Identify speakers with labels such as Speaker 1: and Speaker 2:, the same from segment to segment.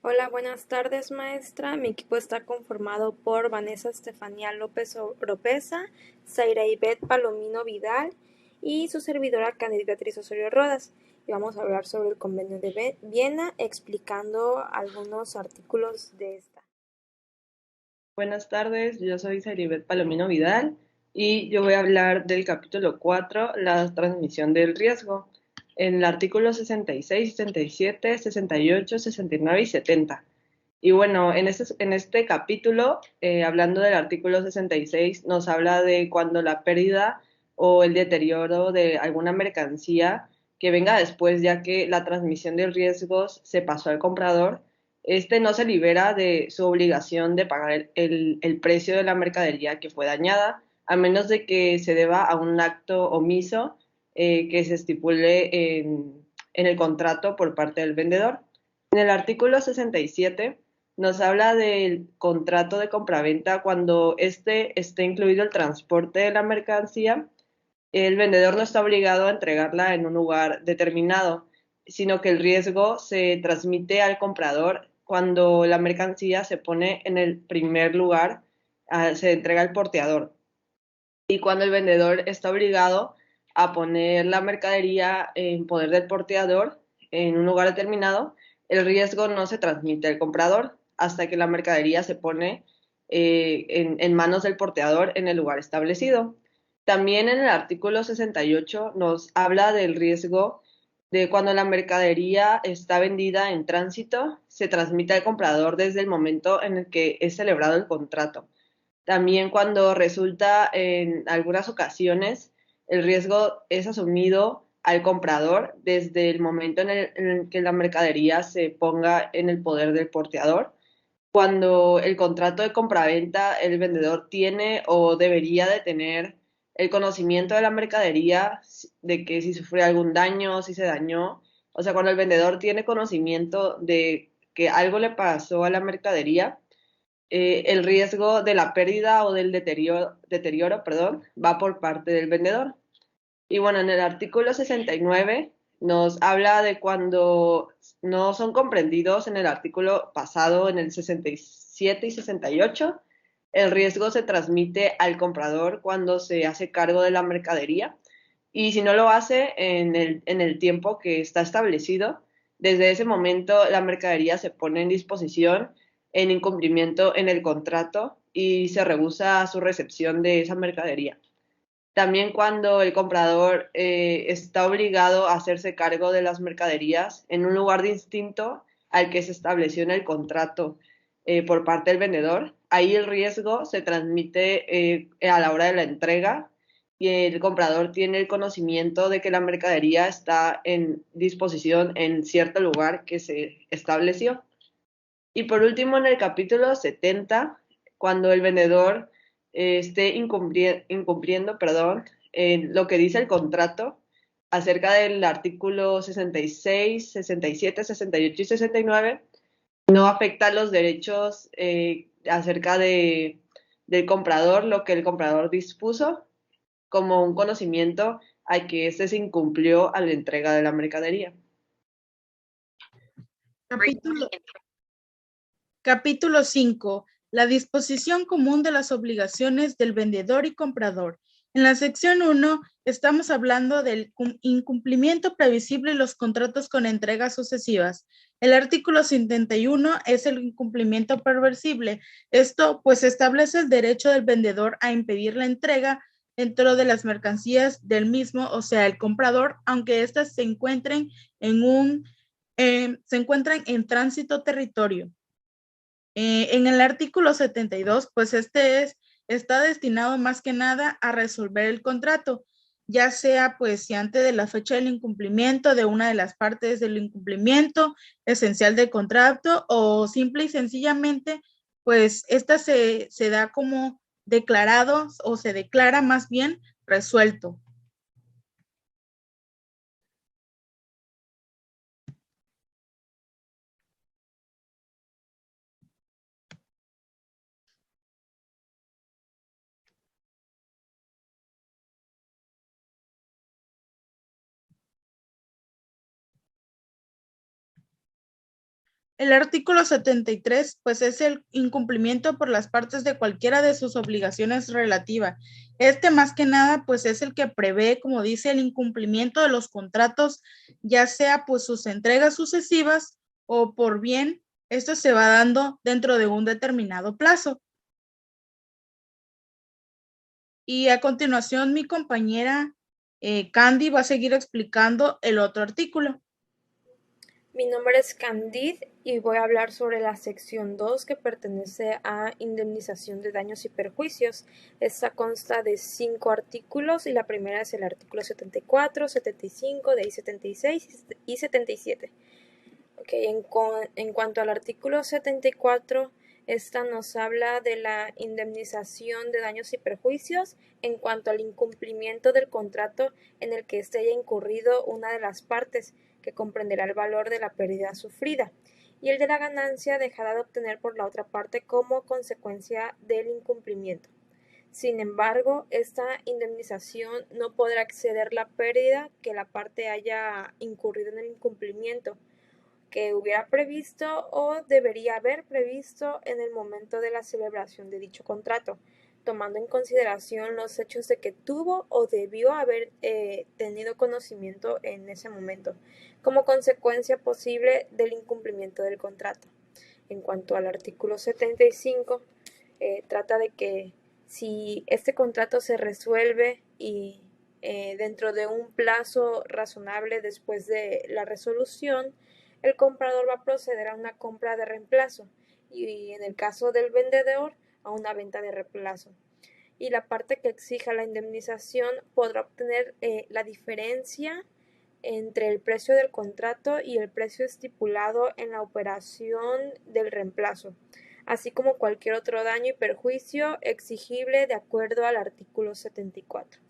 Speaker 1: Hola, buenas tardes, maestra. Mi equipo está conformado por Vanessa Estefanía López Oropesa, Zaira Ivette Palomino Vidal y su servidora Candida Beatriz Osorio Rodas. Y vamos a hablar sobre el convenio de Viena, explicando algunos artículos de esta.
Speaker 2: Buenas tardes, yo soy Saribet Palomino Vidal y yo voy a hablar del capítulo 4, la transmisión del riesgo, en el artículo 66, 67, 68, 69 y 70. Y bueno, en este capítulo, hablando del artículo 66, nos habla de cuando la pérdida o el deterioro de alguna mercancía que venga después, ya que la transmisión del riesgo se pasó al comprador, este no se libera de su obligación de pagar el precio de la mercadería que fue dañada, a menos de que se deba a un acto omiso que se estipule en el contrato por parte del vendedor. En el artículo 67 nos habla del contrato de compraventa cuando este esté incluido el transporte de la mercancía. El vendedor no está obligado a entregarla en un lugar determinado, sino que el riesgo se transmite al comprador cuando la mercancía se pone en el primer lugar, se entrega al porteador. Y cuando el vendedor está obligado a poner la mercadería en poder del porteador en un lugar determinado, el riesgo no se transmite al comprador hasta que la mercadería se pone en manos del porteador en el lugar establecido. También en el artículo 68 nos habla del riesgo de cuando la mercadería está vendida en tránsito, se transmite al comprador desde el momento en el que es celebrado el contrato. También cuando resulta en algunas ocasiones el riesgo es asumido al comprador desde el momento en el que la mercadería se ponga en el poder del porteador. Cuando el contrato de compraventa, el vendedor tiene o debería de tener el conocimiento de la mercadería, de que si sufrió algún daño, si se dañó. O sea, cuando el vendedor tiene conocimiento de que algo le pasó a la mercadería, el riesgo de la pérdida o del deterioro, perdón, va por parte del vendedor. Y bueno, en el artículo 69 nos habla de cuando no son comprendidos en el artículo pasado, en el 67 y 68, el riesgo se transmite al comprador cuando se hace cargo de la mercadería. Y si no lo hace en el tiempo que está establecido, desde ese momento la mercadería se pone en disposición en incumplimiento en el contrato y se rehúsa su recepción de esa mercadería. También cuando el comprador está obligado a hacerse cargo de las mercaderías en un lugar distinto al que se estableció en el contrato por parte del vendedor, ahí el riesgo se transmite a la hora de la entrega y el comprador tiene el conocimiento de que la mercadería está en disposición en cierto lugar que se estableció. Y por último, en el capítulo 70, cuando el vendedor esté incumpliendo, perdón, lo que dice el contrato acerca del artículo 66, 67, 68 y 69, no afecta los derechos acerca del comprador, lo que el comprador dispuso, como un conocimiento a que éste se incumplió a la entrega de la mercadería.
Speaker 3: Capítulo, capítulo 5. La disposición común de las obligaciones del vendedor y comprador. En la sección 1 estamos hablando del incumplimiento previsible de los contratos con entregas sucesivas. El artículo 71 es el incumplimiento previsible. Esto pues establece el derecho del vendedor a impedir la entrega dentro de las mercancías del mismo, o sea, el comprador, aunque éstas se encuentran en tránsito territorio. En el artículo 72, pues está destinado más que nada a resolver el contrato, ya sea pues si antes de la fecha del incumplimiento de una de las partes del incumplimiento esencial del contrato o simple y sencillamente pues esta se da como declarado o se declara más bien resuelto. El artículo 73, pues es el incumplimiento por las partes de cualquiera de sus obligaciones relativas. Más que nada, pues es el que prevé, como dice, el incumplimiento de los contratos, ya sea pues sus entregas sucesivas o por bien, esto se va dando dentro de un determinado plazo. Y a continuación, mi compañera Candy va a seguir explicando el otro artículo.
Speaker 1: Mi nombre es Candid y voy a hablar sobre la sección 2 que pertenece a indemnización de daños y perjuicios. Esta consta de 5 artículos y la primera es el artículo 74, 75, de ahí 76 y 77. Okay, en cuanto al artículo 74, esta nos habla de la indemnización de daños y perjuicios en cuanto al incumplimiento del contrato en el que esté haya incurrido una de las partes, que comprenderá el valor de la pérdida sufrida, y el de la ganancia dejada de obtener por la otra parte como consecuencia del incumplimiento. Sin embargo, esta indemnización no podrá exceder la pérdida que la parte haya incurrido en el incumplimiento, que hubiera previsto o debería haber previsto en el momento de la celebración de dicho contrato, tomando en consideración los hechos de que tuvo o debió haber tenido conocimiento en ese momento, como consecuencia posible del incumplimiento del contrato. En cuanto al artículo 75, trata de que si este contrato se resuelve y dentro de un plazo razonable después de la resolución, el comprador va a proceder a una compra de reemplazo y en el caso del vendedor a una venta de reemplazo. Y la parte que exija la indemnización podrá obtener la diferencia entre el precio del contrato y el precio estipulado en la operación del reemplazo, así como cualquier otro daño y perjuicio exigible de acuerdo al artículo 74.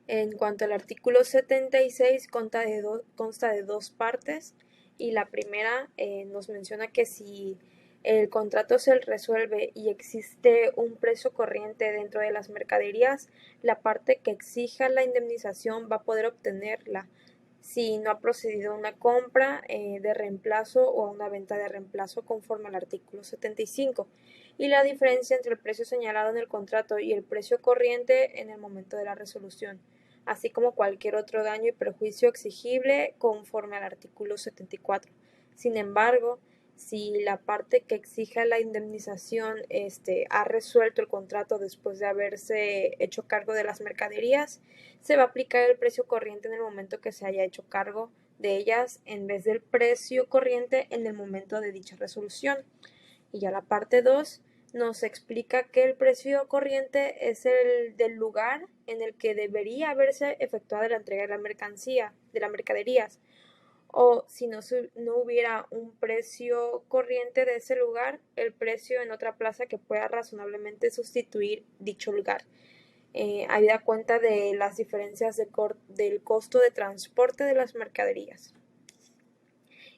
Speaker 1: En cuanto al artículo 76, consta de dos partes y la primera nos menciona que si el contrato se resuelve y existe un precio corriente dentro de las mercaderías, la parte que exija la indemnización va a poder obtenerla si no ha procedido a una compra de reemplazo o a una venta de reemplazo conforme al artículo 75, y la diferencia entre el precio señalado en el contrato y el precio corriente en el momento de la resolución, así como cualquier otro daño y perjuicio exigible conforme al artículo 74. Sin embargo, si la parte que exija la indemnización ha resuelto el contrato después de haberse hecho cargo de las mercaderías, se va a aplicar el precio corriente en el momento que se haya hecho cargo de ellas en vez del precio corriente en el momento de dicha resolución. Y ya la parte 2 nos explica que el precio corriente es el del lugar en el que debería haberse efectuado la entrega de la mercancía, de las mercaderías, o si no hubiera un precio corriente de ese lugar, el precio en otra plaza que pueda razonablemente sustituir dicho lugar, habida cuenta de las diferencias del costo de transporte de las mercaderías.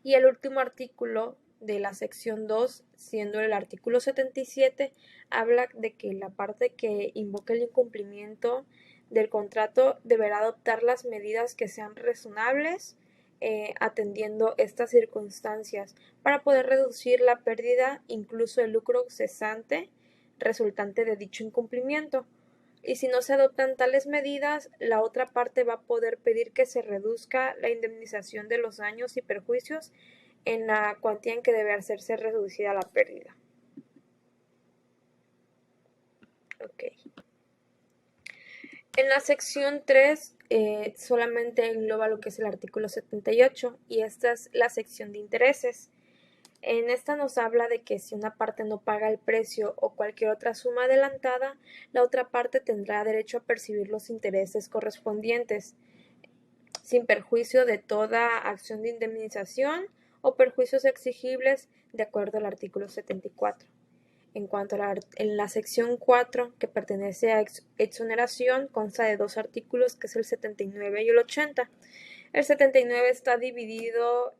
Speaker 1: Y el último artículo de la sección 2, siendo el artículo 77, habla de que la parte que invoque el incumplimiento del contrato deberá adoptar las medidas que sean razonables atendiendo estas circunstancias para poder reducir la pérdida, incluso el lucro cesante resultante de dicho incumplimiento. Y si no se adoptan tales medidas, la otra parte va a poder pedir que se reduzca la indemnización de los daños y perjuicios en la cuantía en que debe hacerse reducida la pérdida. Okay. En la sección 3 solamente engloba lo que es el artículo 78 y esta es la sección de intereses. En esta nos habla de que si una parte no paga el precio o cualquier otra suma adelantada, la otra parte tendrá derecho a percibir los intereses correspondientes, sin perjuicio de toda acción de indemnización o perjuicios exigibles de acuerdo al artículo 74. En cuanto a la sección 4, que pertenece a exoneración, consta de dos artículos, que es el 79 y el 80. El 79 está dividido,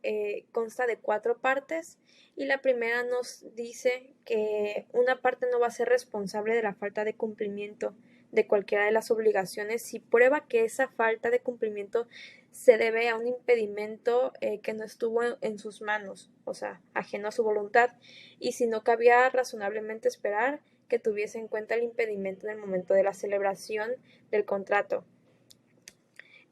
Speaker 1: consta de 4 partes, y la primera nos dice que una parte no va a ser responsable de la falta de cumplimiento de cualquiera de las obligaciones si prueba que esa falta de cumplimiento se debe a un impedimento que no estuvo en sus manos, o sea, ajeno a su voluntad, y si no cabía razonablemente esperar que tuviese en cuenta el impedimento en el momento de la celebración del contrato,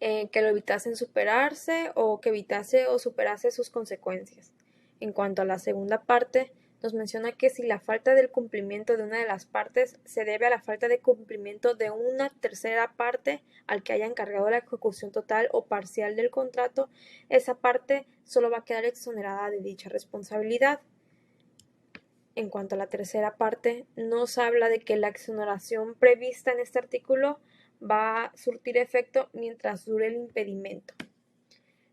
Speaker 1: que lo evitasen superarse o que evitase o superase sus consecuencias. En cuanto a la segunda parte, nos menciona que si la falta del cumplimiento de una de las partes se debe a la falta de cumplimiento de una tercera parte al que haya encargado la ejecución total o parcial del contrato, esa parte solo va a quedar exonerada de dicha responsabilidad. En cuanto a la tercera parte, nos habla de que la exoneración prevista en este artículo va a surtir efecto mientras dure el impedimento.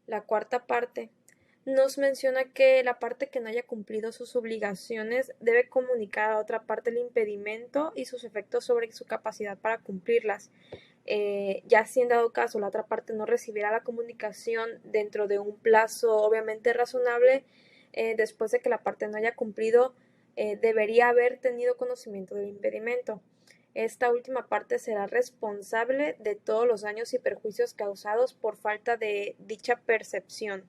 Speaker 1: La cuarta parte nos menciona que la parte que no haya cumplido sus obligaciones debe comunicar a otra parte el impedimento y sus efectos sobre su capacidad para cumplirlas. Ya si en dado caso la otra parte no recibiera la comunicación dentro de un plazo obviamente razonable, después de que la parte no haya cumplido, debería haber tenido conocimiento del impedimento. Esta última parte será responsable de todos los daños y perjuicios causados por falta de dicha percepción.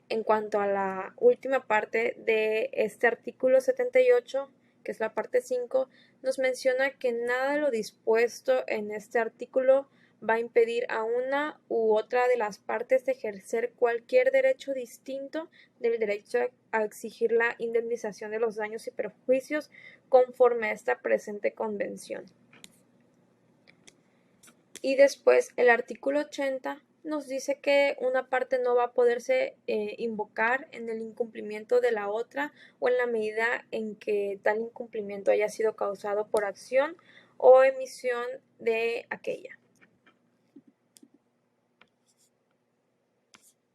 Speaker 1: En cuanto a la última parte de este artículo 78, que es la parte 5, nos menciona que nada de lo dispuesto en este artículo va a impedir a una u otra de las partes de ejercer cualquier derecho distinto del derecho a exigir la indemnización de los daños y perjuicios conforme a esta presente convención. Y después el artículo 80 nos dice que una parte no va a poderse invocar en el incumplimiento de la otra o en la medida en que tal incumplimiento haya sido causado por acción o emisión de aquella.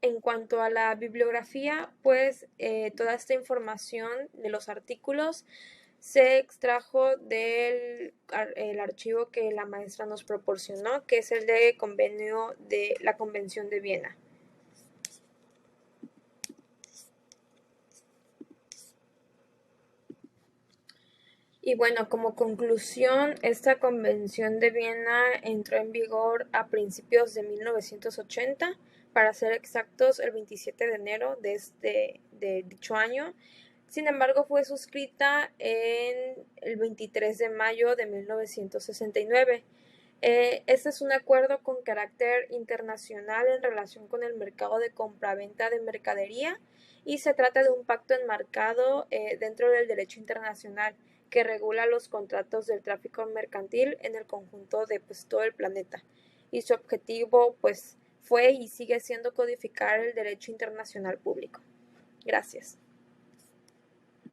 Speaker 1: En cuanto a la bibliografía, pues toda esta información de los artículos se extrajo del archivo que la maestra nos proporcionó, que es el de convenio de la Convención de Viena. Y bueno, como conclusión, esta Convención de Viena entró en vigor a principios de 1980, para ser exactos, el 27 de enero de dicho año. Sin embargo, fue suscrita en el 23 de mayo de 1969. Este es un acuerdo con carácter internacional en relación con el mercado de compraventa de mercadería y se trata de un pacto enmarcado dentro del derecho internacional que regula los contratos del tráfico mercantil en el conjunto de todo el planeta. Y su objetivo fue y sigue siendo codificar el derecho internacional público. Gracias.